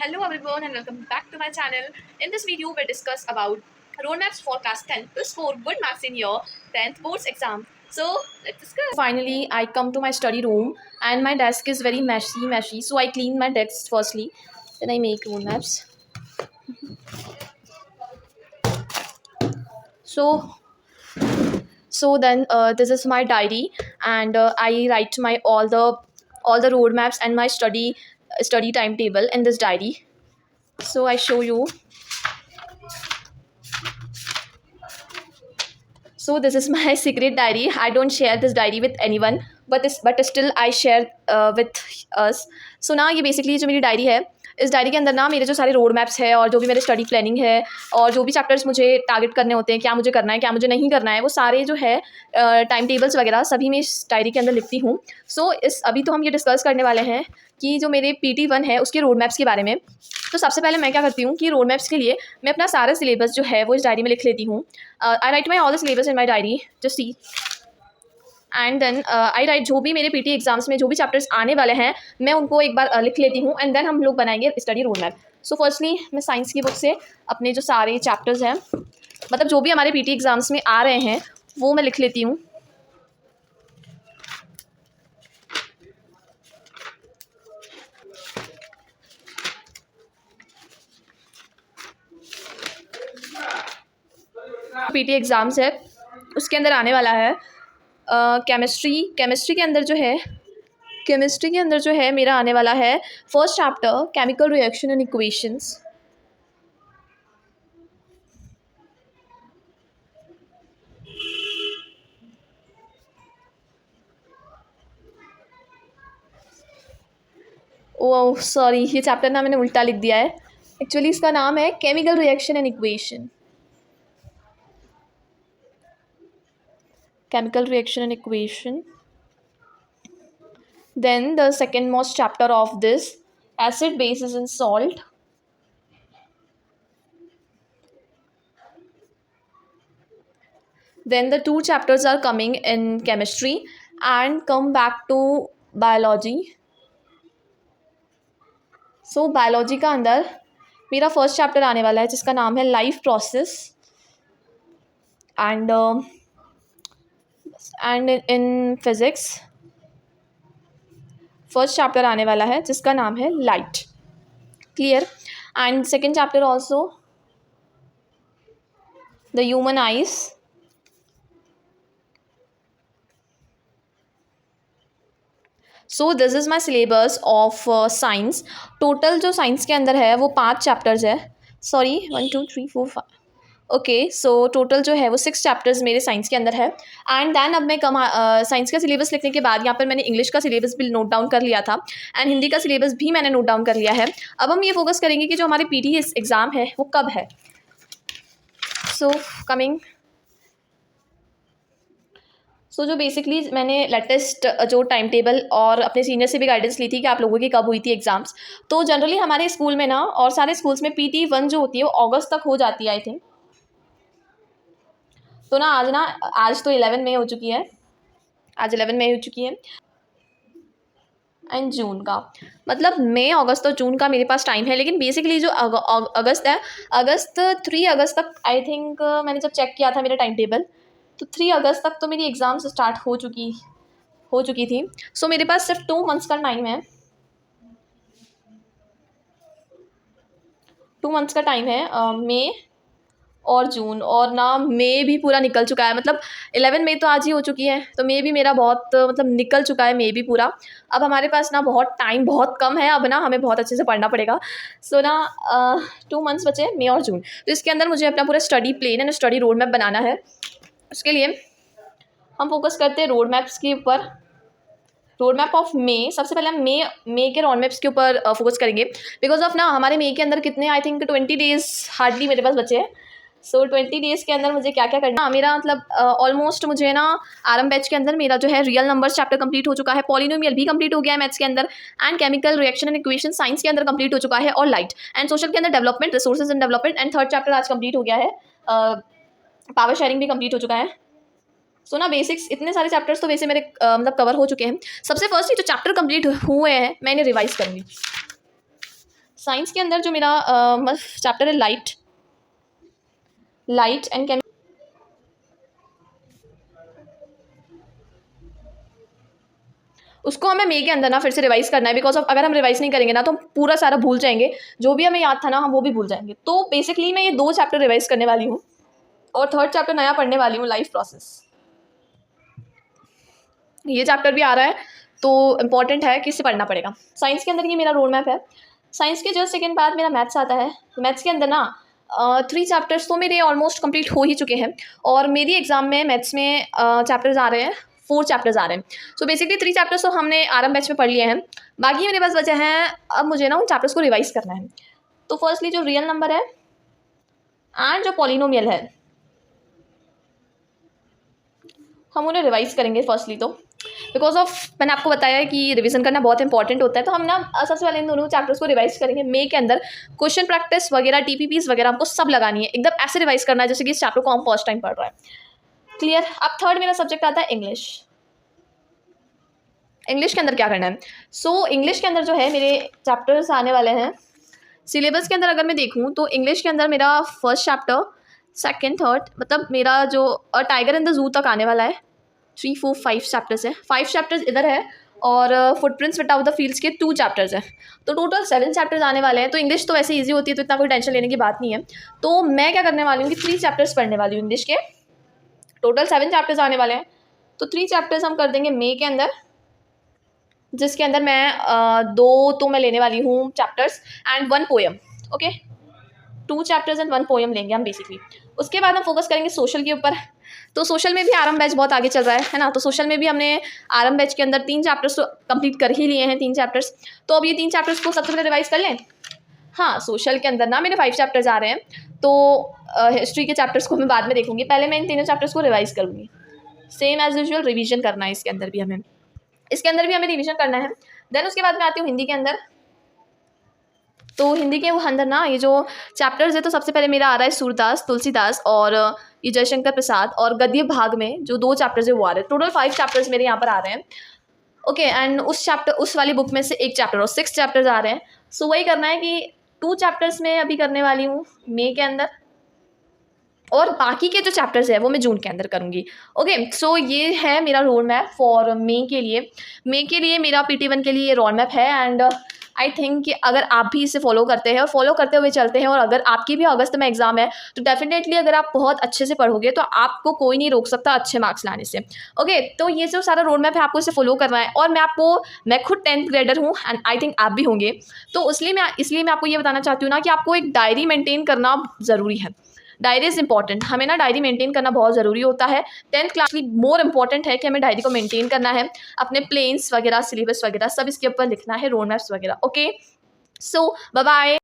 Hello everyone and welcome back to my channel. In this video we'll discuss about roadmaps for class 10 to score good marks in your 10th boards exam. So let's discuss. Finally, I come to my study room and my desk is very messy. So I clean my desk firstly. Then I make roadmaps. So then this is my diary and I write my all the roadmaps and my study timetable in this diary. So I show you. So this is my secret diary. I don't share this diary with anyone, but still I share with us. So ना ये basically जो मेरी diary है, इस diary के अंदर ना मेरे जो सारे रोड मैप्स है और जो भी मेरे स्टडी प्लानिंग है और जो भी चैप्टर्स मुझे टारगेट करने होते हैं, क्या मुझे करना है क्या मुझे नहीं करना है, वो सारे जो है टाइम टेबल्स वगैरह सभी मैं इस डायरी के अंदर लिखती हूँ. सो इस अभी तो हम ये डिस्कस करने वाले हैं कि जो मेरे PT1 है उसके रोड मैप्स के बारे में. तो सबसे पहले मैं क्या करती हूँ कि रोड मैप्स के लिए मैं अपना सारा सिलेबस जो है वो इस डायरी में लिख लेती हूँ. I write my all the syllabus in my diary just see. And then I write जो भी मेरे PT एग्जाम्स में जो भी चैप्टर्स आने वाले हैं मैं उनको एक बार लिख लेती हूँ. एंड देन हम लोग बनाएंगे study road map. So firstly मैं साइंस की बुक से अपने जो सारे चैप्टर्स हैं, मतलब जो भी हमारे PT एग्जाम्स में आ रहे हैं वो मैं लिख लेती हूँ. PT एग्ज़ाम्स है उसके अंदर आने वाला है केमिस्ट्री के अंदर जो है मेरा आने वाला है first chapter chemical reaction and equations. Oh sorry, ये चैप्टर ना मैंने उल्टा लिख दिया है. एक्चुअली इसका नाम है chemical reaction and equation. Chemical reaction and equation. Then the second most chapter of this, acid, bases and salt. Then the two chapters are coming in chemistry and come back to biology. So biology का अंदर मेरा first chapter आने वाला है जिसका नाम है life process. And in physics first chapter आने वाला है जिसका नाम है light. Clear. And second chapter also the human eyes. So this is my syllabus of science. Total जो साइंस के अंदर है वो 5 चैप्टर्स है. सॉरी 1 2 3 4 5. ओके सो टोटल जो है वो 6 चैप्टर्स मेरे साइंस के अंदर है. एंड दैन अब मैं साइंस का सिलेबस लिखने के बाद यहाँ पर मैंने इंग्लिश का सिलेबस भी नोट डाउन कर लिया था एंड हिंदी का सिलेबस भी मैंने नोट डाउन कर लिया है. अब हम ये फोकस करेंगे कि जो हमारे PT एग्ज़ाम है वो कब है. So coming. सो जो बेसिकली मैंने लेटेस्ट जो टाइम टेबल और अपने सीनियर से भी गाइडेंस ली थी कि आप लोगों की कब हुई थी एग्ज़ाम्स. तो जनरली हमारे स्कूल में ना और सारे स्कूल्स में PT1 जो होती है वो अगस्त तक हो जाती है आई थिंक. तो ना आज तो 11 मई हो चुकी है. आज 11 मई हो चुकी है. एंड जून का मतलब मई अगस्त और जून का मेरे पास टाइम है. लेकिन बेसिकली जो अगस्त है, अगस्त 3 अगस्त तक आई थिंक मैंने जब चेक किया था मेरा टाइम टेबल तो 3 अगस्त तक तो मेरी एग्ज़ाम्स स्टार्ट हो चुकी थी. सो मेरे पास सिर्फ 2 मंथ्स का टाइम है. 2 मंथ्स का टाइम है मई और जून. और ना मई भी पूरा निकल चुका है. मतलब 11 मई तो आज ही हो चुकी है तो मई भी मेरा बहुत मतलब निकल चुका है मई भी पूरा. अब हमारे पास ना टाइम बहुत कम है. अब ना हमें बहुत अच्छे से पढ़ना पड़ेगा. सो ना 2 मंथ्स बचे मई और जून. तो इसके अंदर मुझे अपना पूरा study plan and study road map बनाना है. उसके लिए हम फोकस करते हैं रोड मैप्स के ऊपर. Road map of May. सबसे पहले हम मई के रोड मैप्स के ऊपर फोकस करेंगे बिकॉज ऑफ ना हमारे मई के अंदर कितने आई थिंक 20 डेज हार्डली मेरे पास बचे हैं. सो 20 डेज़ के अंदर मुझे क्या क्या करना मेरा मतलब ऑलमोस्ट मुझे ना आरएम बैच के अंदर मेरा जो है रियल नंबर्स चैप्टर कंप्लीट हो चुका है. पॉलिनोमियल भी कंप्लीट हो गया है मैथ्स के अंदर. And chemical reaction and equation science के अंदर कंप्लीट हो चुका है. और लाइट एंड सोशल के अंदर development resources and development. And third chapter आज कंप्लीट हो गया है. पावर शेयरिंग भी कंप्लीट हो चुका है. सो ना बेसिक्स इतने सारे चैप्टर्स तो वैसे मेरे मतलब कवर हो चुके हैं. सबसे फर्स्ट जो चैप्टर कंप्लीट हुए हैं मैं इन्हें रिवाइज करूँगी. साइंस के अंदर जो मेरा चैप्टर है लाइट एंड उसको हमें मई के अंदर ना फिर से रिवाइज करना है, बिकॉज ऑफ अगर हम रिवाइज नहीं करेंगे ना तो हम पूरा सारा भूल जाएंगे, जो भी हमें याद था ना हम वो भी भूल जाएंगे। तो बेसिकली मैं ये 2 चैप्टर रिवाइज करने वाली हूँ और 3rd चैप्टर नया पढ़ने वाली हूँ, लाइफ प्रोसेस। ये चैप्टर भी आ रहा है तो इम्पॉर्टेंट है कि इसे पढ़ना पड़ेगा। साइंस के अंदर ये मेरा रोड मैप है। साइंस के जस्ट सेकेंड बाद मेरा मैथ्स आता है। मैथ्स के अंदर ना 3 चैप्टर्स तो मेरे ऑलमोस्ट कंप्लीट हो ही चुके हैं और मेरी एग्जाम में मैथ्स में चैप्टर्स आ रहे हैं, 4 चैप्टर्स आ रहे हैं। सो बेसिकली 3 चैप्टर्स तो हमने आरएम बैच में पढ़ लिए हैं, बाकी मेरे पास बचे हैं। अब मुझे ना उन चैप्टर्स को रिवाइज करना है। तो फर्स्टली जो रियल नंबर है एंड जो पॉलिनोमियल है हम उन्हें रिवाइज करेंगे फर्स्टली, तो बिकॉज ऑफ मैंने आपको बताया है कि रिवीजन करना बहुत इंपॉर्टेंट होता है। तो हम ना सबसे पहले इन दोनों चैप्टर्स को रिवाइज करेंगे। मई के अंदर क्वेश्चन प्रैक्टिस वगैरह टीपीपीस वगैरह हमको सब लगानी है, एकदम ऐसे रिवाइज करना है जैसे कि इस चैप्टर को हम फर्स्ट टाइम पढ़ रहे हैं। क्लियर। अब 3rd मेरा सब्जेक्ट आता है इंग्लिश। इंग्लिश के अंदर क्या करना है? सो इंग्लिश के अंदर जो है मेरे चैप्टर्स आने वाले हैं। सिलेबस के अंदर अगर मैं देखूँ तो इंग्लिश के अंदर मेरा फर्स्ट चैप्टर, सेकेंड, थर्ड, मतलब मेरा जो टाइगर इन द जू तक आने वाला है। 3, 4, 5 चैप्टर्स है। 5 चैप्टर्स इधर है और फुटप्रिंट्स विदाउट द फील्ड्स के 2 चैप्टर्स हैं। तो टोटल 7 चैप्टर्स आने वाले हैं। तो इंग्लिश तो वैसे इजी होती है तो इतना कोई टेंशन लेने की बात नहीं है। तो मैं क्या करने वाली हूँ कि 3 चैप्टर्स पढ़ने वाली हूँ इंग्लिश के। टोटल 7 चैप्टर्स आने वाले हैं। तो 3 चैप्टर्स हम कर देंगे मई के अंदर, जिसके अंदर मैं 2 तो मैं लेने वाली हूँ chapters and 1 poem. Okay, 2 chapters and 1 poem लेंगे हम बेसिकली। उसके बाद हम फोकस करेंगे सोशल के ऊपर। तो सोशल में भी आरएम बैच बहुत आगे चल रहा है ना। तो सोशल में भी हमने आरएम बैच के अंदर 3 चैप्टर्स तो कंप्लीट कर ही लिए हैं, 3 चैप्टर्स। तो अब ये 3 चैप्टर्स को सबसे पहले रिवाइज कर लें। हाँ, सोशल के अंदर ना मेरे 5 चैप्टर्स आ रहे हैं, तो हिस्ट्री के चैप्टर्स को मैं बाद में देखूंगी। पहले मैं इन तीनों चैप्टर्स को रिवाइज करूँगी। सेम एज यूजुअल रिवीजन करना है इसके अंदर भी हमें, रिवीजन करना है। देन उसके बाद मैं आती हूँ हिंदी के अंदर। तो हिंदी के वो अंदर ना ये जो चैप्टर्स है, तो सबसे पहले मेरा आ रहा है सूरदास, तुलसीदास और ये जयशंकर प्रसाद, और गद्य भाग में जो 2 चैप्टर्स है वो आ रहे हैं। टोटल 5 चैप्टर्स मेरे यहाँ पर आ रहे हैं। ओके, एंड उस वाली बुक में से 1 चैप्टर और 6 चैप्टर्स आ रहे हैं। सो वही करना है कि 2 चैप्टर्स में अभी करने वाली हूँ मई के अंदर, और बाकी के जो चैप्टर्स है वो मैं जून के अंदर करूँगी। ओके, सो ये है मेरा रोड मैप फॉर मई के लिए। मेरा PT1 के लिए ये रोड मैप है एंड आई थिंक कि अगर आप भी इसे फॉलो करते हैं और फॉलो करते हुए चलते हैं, और अगर आपकी भी अगस्त में एग्जाम है तो डेफिनेटली अगर आप बहुत अच्छे से पढ़ोगे तो आपको कोई नहीं रोक सकता अच्छे मार्क्स लाने से। ओके, तो ये जो सारा रोड मैप है आपको इसे फॉलो करना है। और मैं खुद 10th ग्रेडर हूँ एंड आई थिंक आप भी होंगे, तो इसलिए मैं आपको ये बताना चाहती हूँ ना कि आपको एक डायरी मेंटेन करना ज़रूरी है। Diary is important. हमें ना डायरी मेंटेन करना बहुत ज़रूरी होता है। 10th क्लास की मोर इंपॉर्टेंट है कि हमें डायरी को मेंटेन करना है, अपने प्लेन्स वगैरह, सिलेबस वगैरह सब इसके ऊपर लिखना है, रोड मैप्स वगैरह। ओके, सो बाय बाय।